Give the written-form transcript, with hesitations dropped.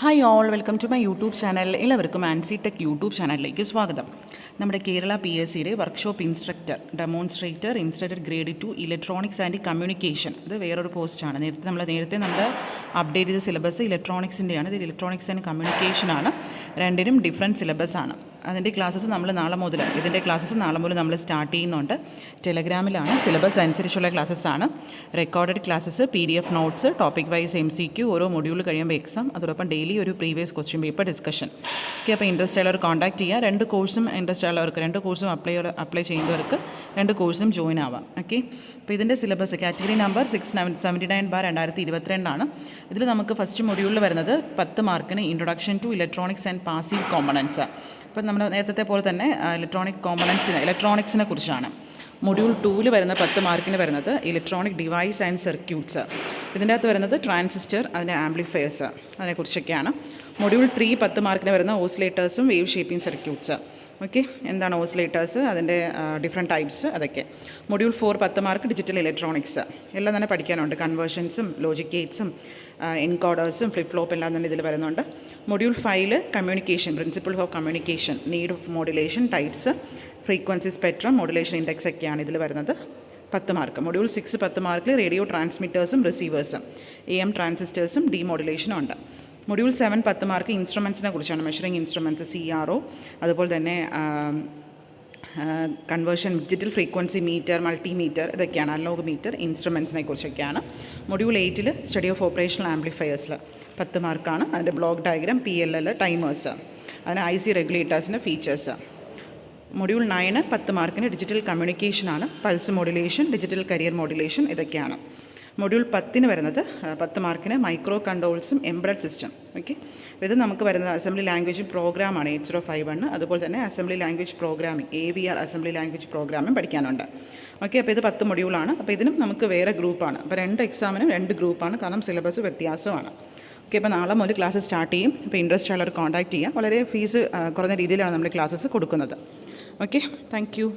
Hi all, welcome to my YouTube channel. എല്ലാവർക്കും Ancy tech YouTube ചാനലിലേക്ക് സ്വാഗതം. നമ്മുടെ കേരള PSCയുടെ workshop instructor instructor grade 2 electronics and communication. ഇത് വേറൊരു പോസ്റ്റാണ്. നേരത്തെ നമ്മൾ അപ്ഡേറ്റ് ചെയ്ത സിലബസ് ഇലക്ട്രോണിക്സിൻ്റെയാണ്. ഇത് ഇലക്ട്രോണിക്സ് ആൻഡ് കമ്മ്യൂണിക്കേഷനാണ്. രണ്ടിനും ഡിഫറെൻറ്റ് സിലബസ് ആണ്. അതിൻ്റെ ക്ലാസ്സസ് ഇതിൻ്റെ ക്ലാസ്സസ് നാളെ മുതൽ നമ്മൾ സ്റ്റാർട്ട് ചെയ്യുന്നുണ്ട്. ടെലഗ്രാമിലാണ്. സിലബസ് അനുസരിച്ചുള്ള ക്ലാസ്സസ് ആണ്. Recorded classes, PDF notes, topic wise MCQ, ഓരോ മൊഡ്യൂൾ കഴിയുമ്പോൾ എക്സാം, അതോടൊപ്പം ഡെയിലി ഒരു previous question paper discussion. Okay, അപ്പോൾ ഇൻട്രസ്റ്റ് ഉള്ളവർ കോൺടാക്ട് ചെയ്യുക. രണ്ട് കോഴ്സും അപ്ലൈ ചെയ്യുന്നവർക്ക് രണ്ട് കോഴ്സും ജോയിൻ ആവാം. ഓക്കെ, അപ്പോൾ ഇതിൻ്റെ സിലബസ് കാറ്റഗറി നമ്പർ 679/2022 ആണ്. ഇതിൽ നമുക്ക് ഫസ്റ്റ് മൊഡ്യൂളിൽ വരുന്നത് 10 മാർക്കിന് introduction to electronics and passive components. അപ്പോൾ നമ്മൾ നേരത്തെ പോലെ തന്നെ ഇലക്ട്രോണിക്സിനെ കുറിച്ചാണ്. മൊഡ്യൂൾ 2 വരുന്ന 10 മാർക്കിന് വരുന്നത് ഇലക്ട്രോണിക് ഡിവൈസ് ആൻഡ് സർക്യൂട്ട്സ്. ഇതിൻ്റെ അകത്ത് വരുന്നത് ട്രാൻസിസ്റ്റർ, അതിൻ്റെ ആംപ്ലിഫയേഴ്സ്, അതിനെക്കുറിച്ചൊക്കെയാണ്. മൊഡ്യൂൾ 3 10 മാർക്കിന് വരുന്ന ഓസിലേറ്റേഴ്സും വേവ് ഷേപ്പിംഗ് സർക്യൂട്ട്സ്. ഓക്കെ, എന്താണ് ഓസിലേറ്റേഴ്സ്, അതിൻ്റെ ഡിഫറെൻറ്റ് ടൈപ്സ്, അതൊക്കെ. Module 4 10 mark digital electronics. എല്ലാം തന്നെ പഠിക്കാനുണ്ട്. കൺവേർഷൻസും ലോജിക് ഗേറ്റ്സും എൻകോഡേഴ്സും ഫ്ലിപ്പ് ഫ്ലോപ്പ് എല്ലാം തന്നെ ഇതിൽ വരുന്നുണ്ട്. Module 5 communication, principles of communication, need of modulation, types, frequency spectrum, modulation index ഒക്കെയാണ് ഇതിൽ വരുന്നത്. 10 മാർക്ക്. മൊഡ്യൂൾ 6 10 മാർക്കിൽ റേഡിയോ ട്രാൻസ്മിറ്റേഴ്സും റിസീവേഴ്സും, AM ട്രാൻസിസ്റ്റേഴ്സും ഡീമോഡുലേഷനും ഉണ്ട്. മൊഡ്യൂൾ 7 10 മാർക്ക് ഇൻസ്ട്രുമെൻസിനെ കുറിച്ചാണ്. മെഷറിംഗ് ഇൻസ്ട്രുമെൻറ്റ്സ്, CRO, അതുപോലെ തന്നെ conversion, digital frequency meter, multimeter, ഇതൊക്കെയാണ്. അനലോഗ് മീറ്റർ, ഇൻസ്ട്രുമെൻസിനെ കുറിച്ചൊക്കെയാണ്. മൊഡ്യൂൾ 8 സ്റ്റഡി ഓഫ് ഓപ്പറേഷണൽ ആംപ്ലിഫയേഴ്സിൽ 10 മാർക്കാണ്. അതിൻ്റെ ബ്ലോക്ക് ഡയഗ്രാം, PLL, ടൈമേഴ്സ്, അതിന് IC റെഗുലേറ്റേഴ്സിൻ്റെ ഫീച്ചേഴ്സ്. മൊഡ്യൂൾ 9 10 മാർക്കിന് ഡിജിറ്റൽ കമ്മ്യൂണിക്കേഷനാണ്. Pulse modulation, digital carrier modulation, ഇതൊക്കെയാണ്. മൊഡ്യൂൾ 10 വരുന്നത് 10 മാർക്കിന് മൈക്രോ കൺട്രോൾസും എംബഡഡ് സിസ്റ്റം. ഓക്കെ, ഇത് നമുക്ക് വരുന്നത് അസംബ്ലി ലാംഗ്വേജ് പ്രോഗ്രാമാണ് 8051. അതുപോലെ തന്നെ assembly language programming, AVR assembly language programming പഠിക്കാനുണ്ട്. ഓക്കെ, അപ്പോൾ ഇത് 10 മൊഡ്യൂളാണ്. അപ്പോൾ ഇതിനും നമുക്ക് വേറെ ഗ്രൂപ്പാണ്. അപ്പോൾ 2 എക്സാമിനും 2 ഗ്രൂപ്പാണ്, കാരണം സിലബസ് വ്യത്യാസമാണ്. ഓക്കെ, അപ്പോൾ നാളെ മുതൽ ക്ലാസ് സ്റ്റാർട്ട് ചെയ്യും. അപ്പോൾ ഇൻട്രസ്റ്റ് ഉള്ളവർ കോൺടാക്ട് ചെയ്യുക. വളരെ ഫീസ് കുറഞ്ഞ രീതിയിലാണ് നമ്മൾ ക്ലാസ്സസ് കൊടുക്കുന്നത്. Okay, thank you.